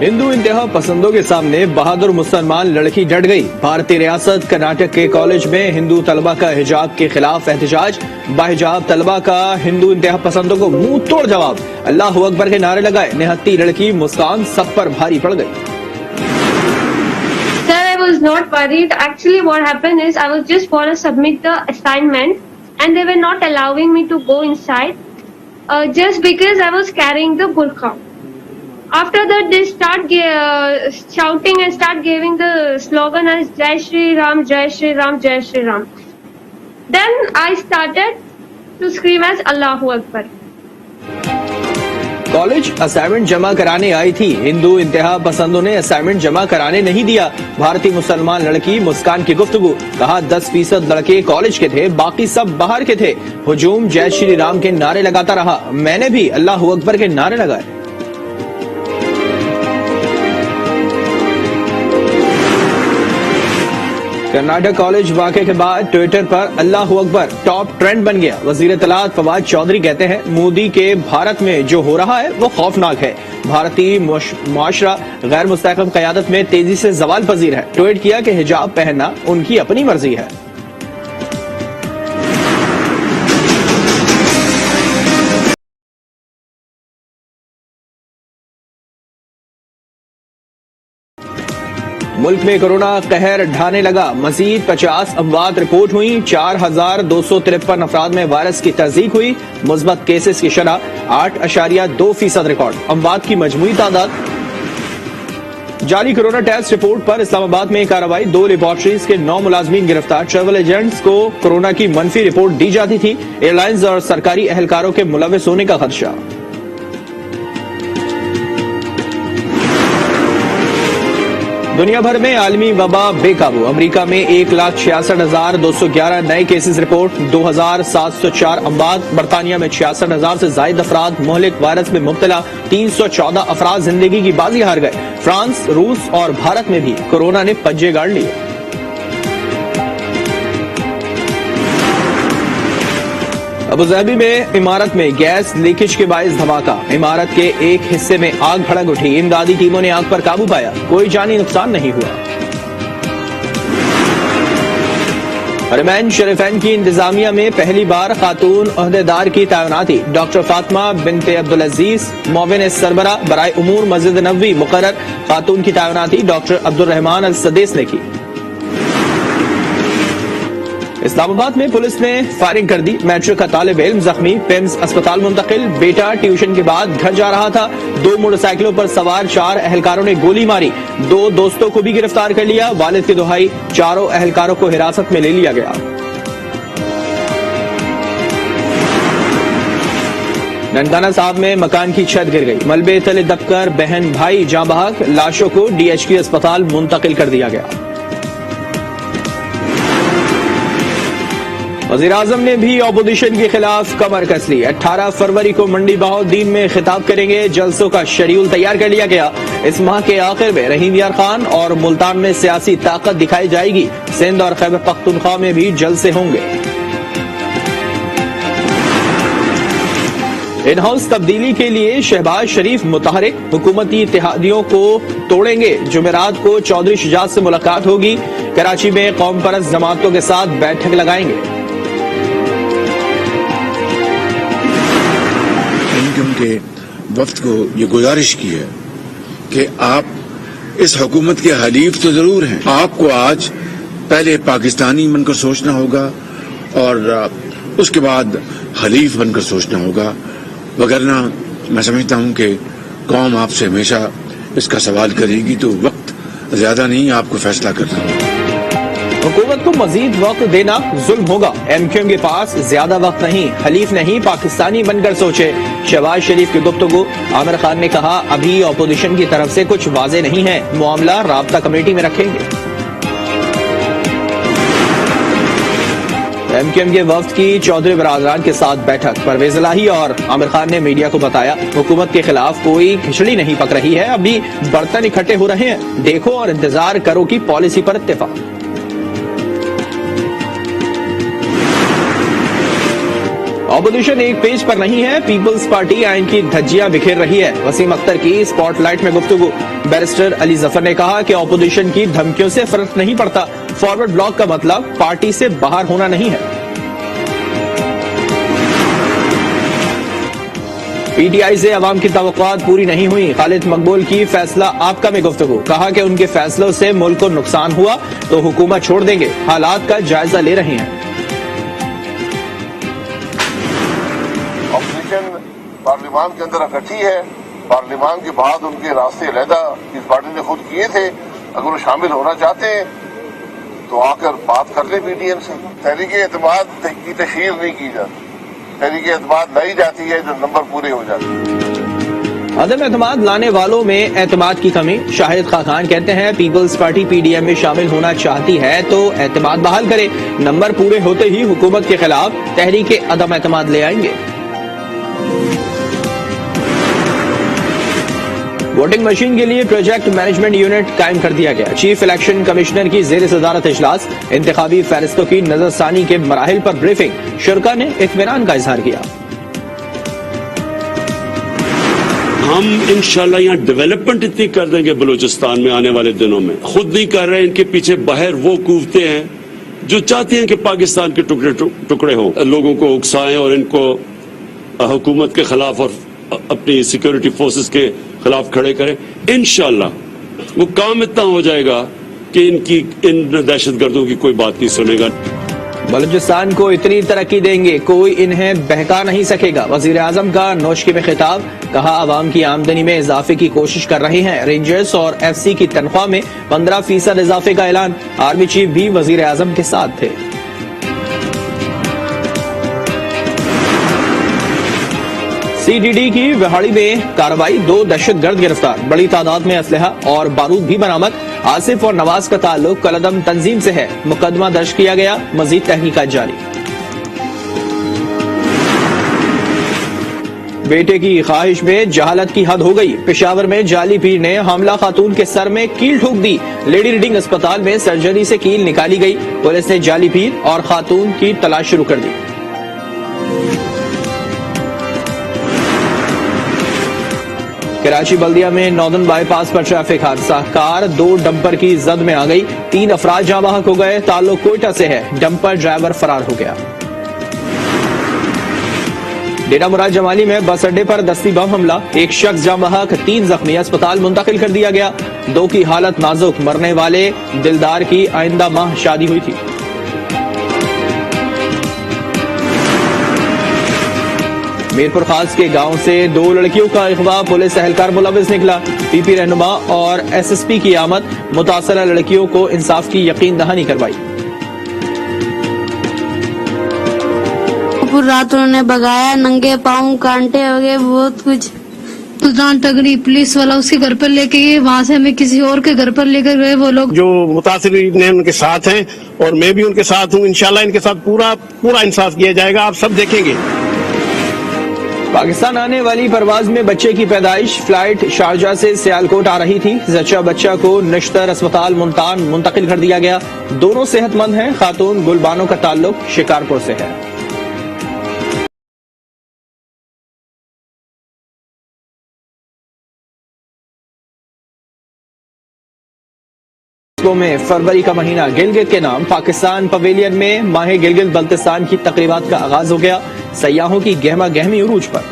हिंदू इंतहा पसंदों के सामने बहादुर मुसलमान लड़की डट गई। भारतीय रियासत कर्नाटक के कॉलेज में हिंदू तलबा का हिजाब के खिलाफ एहतजाज। बाहिजाब तलबा का हिंदू इंतहा पसंदों को मुंह तोड़ जवाब। अल्लाह अकबर के नारे लगाए। निहत्ती लड़की मुस्कान सब पर भारी पड़ गई। Sir, I was not worried. Actually, what happened is I was just for to submit the assignment, and they were not allowing me to go inside, just because I was carrying the burqa. After that, they start shouting and start giving the slogan as Jai Shri Ram, Jai Shri Ram, Jai Shri Ram. Then I started to scream as Allahu Akbar. College assignment जमा कराने आई थी। हिंदू इंतहा पसंदों ने assignment जमा कराने नहीं दिया। भारतीय मुसलमान लड़की मुस्कान की गुफ्तगू। कहा 10% लड़के कॉलेज के थे, बाकी सब बाहर के थे। हुजूम जय श्री राम के नारे लगाता रहा। मैंने भी अल्लाह अकबर के नारे लगाए। कर्नाटक कॉलेज वाकये के बाद ट्विटर पर अल्लाह अकबर टॉप ट्रेंड बन गया। वजीर इत्तलात फवाद चौधरी कहते हैं, मोदी के भारत में जो हो रहा है वो खौफनाक है। भारतीय मुआशरा गैर मुस्तहकम क़यादत में तेजी से ज़वाल पजीर है। ट्वीट किया कि हिजाब पहनना उनकी अपनी मर्जी है। मुल्क में कोरोना कहर ढाने लगा। मजीद 50 अमवात रिपोर्ट हुई। 4,253 अफराद में वायरस की तस्दीक हुई। मुस्बत केसेस की शरह 8.2% रिकॉर्ड। अमवात की मजमूई तादाद। जाली कोरोना टेस्ट रिपोर्ट पर इस्लामाबाद में कार्रवाई। 2 लेबॉर्ट्रीज के 9 मुलाजमीन गिरफ्तार। ट्रेवल एजेंट्स को कोरोना की मनफी रिपोर्ट दी जाती थी। एयरलाइंस और सरकारी एहलकारों के मुलविस होने का खदशा। दुनिया भर में आलमी वबा बेकाबू। अमेरिका में 1,66,211 नए केसेस रिपोर्ट। 2,704 अमवात। बरतानिया में 66,000 से ज्यादा अफराद मुहलिक वायरस में मुब्तला। 314 अफराद जिंदगी की बाजी हार गए। फ्रांस, रूस और भारत में भी कोरोना ने पंजे गाड़ लिए। अबुधाबी में इमारत में गैस लीकेज के बायस धमाका। इमारत के एक हिस्से में आग भड़क उठी। इमदादी टीमों ने आग पर काबू पाया। कोई जानी नुकसान नहीं हुआ। हरमैन शरीफैन की इंतजामिया में पहली बार खातून ओहदेदार की तैनाती। डॉक्टर फातिमा बिनते अब्दुल अजीज मोविन सरबरा बराए उमूर मस्जिद नबवी मुकर्रर। खातून की तैनाती डॉक्टर अब्दुल रहमान अल सदेस ने की। इस्लामाबाद में पुलिस ने फायरिंग कर दी। मैट्रिक का तालिब इल्म जख्मी, पिम्स अस्पताल मुंतकिल। बेटा ट्यूशन के बाद घर जा रहा था। 2 मोटरसाइकिलों पर सवार 4 अहलकारों ने गोली मारी। 2 दोस्तों को भी गिरफ्तार कर लिया। वालिद की दुहाई, 4 अहलकारों को हिरासत में ले लिया गया। ननकाना साहब में मकान की छत गिर गई। मलबे तले दबकर बहन भाई जाँ बहक। लाशों को DHQ अस्पताल मुंतकिल कर दिया गया। वज़ीर आज़म ने भी ऑपोजिशन के खिलाफ कमर कस ली। 18 फरवरी को मंडी बहाउद्दीन में खिताब करेंगे। जलसों का शेड्यूल तैयार कर लिया गया। इस माह के आखिर में रहीम यार खान और मुल्तान में सियासी ताकत दिखाई जाएगी। सिंध और खैबर पख्तूनख्वा में भी जलसे होंगे। इन हाउस तब्दीली के लिए शहबाज शरीफ मुतहरिक। हुकूमती इत्तेहादियों को तोड़ेंगे। जुमेरात को चौधरी शुजात से मुलाकात होगी। कराची में कौम परस्त जमातों के साथ बैठक लगाएंगे। उनके वक्त को ये गुजारिश की है कि आप इस हुकूमत के हलीफ तो जरूर हैं। आपको आज पहले पाकिस्तानी बनकर सोचना होगा और उसके बाद हलीफ बनकर सोचना होगा। वगरना मैं समझता हूं कि कौम आपसे हमेशा इसका सवाल करेगी। तो वक्त ज्यादा नहीं, आपको फैसला करना होगा। हुकूमत को मजीद वक्त देना जुल्म होगा। MQM के पास ज्यादा वक्त नहीं। हलीफ नहीं, पाकिस्तानी बनकर सोचे। शहबाज शरीफ की गुफ्तगू। आमिर खान ने कहा, अभी ऑपोजिशन की तरफ से कुछ वाजे नहीं है। मामला राब्ता कमेटी में रखेंगे। MQM के वफ्द की चौधरी बरादरान के साथ बैठक। परवेज इलाही और आमिर खान ने मीडिया को बताया, हुकूमत के खिलाफ कोई खिचड़ी नहीं पक रही है। अभी बर्तन इकट्ठे हो रहे हैं। देखो और इंतजार करो की पॉलिसी पर इत्तेफाक। ऑपोजिशन एक पेज पर नहीं है, पीपल्स पार्टी आइन की धज्जियां बिखेर रही है। वसीम अख्तर की स्पॉटलाइट में गुफ्तगू। बैरिस्टर अली जफर ने कहा कि ऑपोजिशन की धमकियों से फर्क नहीं पड़ता। फॉरवर्ड ब्लॉक का मतलब पार्टी से बाहर होना नहीं है। पीटीआई से अवाम की तवक्कुआत पूरी नहीं हुई। खालिद मकबूल की फैसला आपका में गुफ्तगू। कहा कि उनके फैसलों से मुल्क को नुकसान हुआ तो हुकूमत छोड़ देंगे, हालात का जायजा ले रहे हैं। ऑपोजिशन पार्लियामान के अंदर इकट्ठी है, पार्लियामान के बाद उनके रास्ते अलहदा इस पार्टी ने खुद किए थे। अगर वो शामिल होना चाहते हैं तो आकर बात कर ले पीडीएम से। तहरीक-ए-एतमाद की तशहीर नहीं की जाती, तहरीक-ए-एतमाद लाई जाती है जो नंबर पूरे हो जाते हैं। अदम एतमाद लाने वालों में एतमाद की कमी। शाहिद खान कहते हैं पीपल्स पार्टी पीडीएम में शामिल होना चाहती है तो एतमाद बहाल करे, नंबर पूरे होते ही हुकूमत के खिलाफ तहरीक अदम एतमाद ले आएंगे। वोटिंग मशीन के लिए प्रोजेक्ट मैनेजमेंट यूनिट कायम कर दिया गया। चीफ इलेक्शन कमिश्नर की जेर सदारत इजलास। इंतखाबी फहरिस्तों की नजरसानी के मराहिल पर ब्रीफिंग। शुरा ने इत्मीनान का इजहार किया। हम इंशाल्लाह यहाँ डेवलपमेंट इतनी कर देंगे बलूचिस्तान में आने वाले दिनों में। खुद नहीं कर रहे, इनके पीछे बाहर वो कूदते हैं जो चाहते हैं कि पाकिस्तान के टुकड़े टुकड़े हों, लोगों को उकसाएं और इनको हुकूमत के खिलाफ और अपनी सिक्योरिटी फोर्सेस के खिलाफ खड़े करें। इंशाल्लाह वो काम इतना हो जाएगा कि इन दहशतगर्दों की कोई बात नहीं सुनेगा। बलूचिस्तान को इतनी तरक्की देंगे कोई इन्हें बहका नहीं सकेगा। वजीर आजम का नौशकी में खिताब। कहा आवाम की आमदनी में इजाफे की कोशिश कर रहे हैं। रेंजर्स और FC की तनख्वाह में 15% इजाफे का ऐलान। आर्मी चीफ भी वजीर आजम के साथ थे। CDD की विहाड़ी में कार्रवाई। 2 दहशतगर्द गिरफ्तार। बड़ी तादाद में असलहा और बारूद भी बरामद। आसिफ और नवाज का ताल्लुक कलदम तंजीम से है। मुकदमा दर्ज किया गया, मजीद तहकीकात जारी। बेटे की ख्वाहिश में जहालत की हद हो गई। पेशावर में जाली पीर ने हमला खातून के सर में कील ठोक दी। लेडी रीडिंग अस्पताल में सर्जरी से कील निकाली गई। पुलिस ने जाली पीर और खातून की तलाश शुरू कर दी। कराची बल्दिया में नॉर्दर्न बाईपास पर ट्रैफिक हादसा। कार 2 डंपर की जद में आ गई। 3 अफराद जाँ बहक हो गए। ताल्लुक कोयटा से है। डंपर ड्राइवर फरार हो गया। डेरा मुराद जमाली में बस अड्डे पर दस्ती बम हमला। 1 शख्स जाँ बहक, 3 जख्मी। अस्पताल मुंतकिल कर दिया गया। 2 की हालत नाजुक। मरने वाले दिलदार की आइंदा माह शादी हुई थी। मीरपुर खास के गांव से 2 लड़कियों का अगवा। पुलिस एहलकार मुलविस निकला। PP रहनुमा और SSP की आमद। मुतासरा लड़कियों को इंसाफ की यकीन दहानी करवाई। पूरी रात उन्होंने भगाया, नंगे पाँव कांटे वगैरह बहुत कुछ। सुल्तान तगड़ी पुलिस वाला उसके घर पर लेके गए, वहाँ से हमें किसी और के घर पर लेकर गए। वो लोग जो मुतासिरीन हैं उनके साथ हैं और मैं भी उनके साथ हूँ। इंशाल्लाह इनके साथ पूरा इंसाफ किया जाएगा। आप सब देखेंगे। पाकिस्तान आने वाली परवाज में बच्चे की पैदाइश। फ्लाइट शारजा से सियालकोट आ रही थी। जच्चा बच्चा को नश्तर अस्पताल मुल्तान मुंतकिल कर दिया गया। दोनों सेहतमंद हैं। खातून गुलबानो का ताल्लुक शिकारपुर से है। में फरवरी का महीना गिलगित के नाम। पाकिस्तान पवेलियन में माह गिलगित बल्तिस्तान की तकरीबात का आगाज हो गया। सयाहों की गहमा गहमी उरूज पर।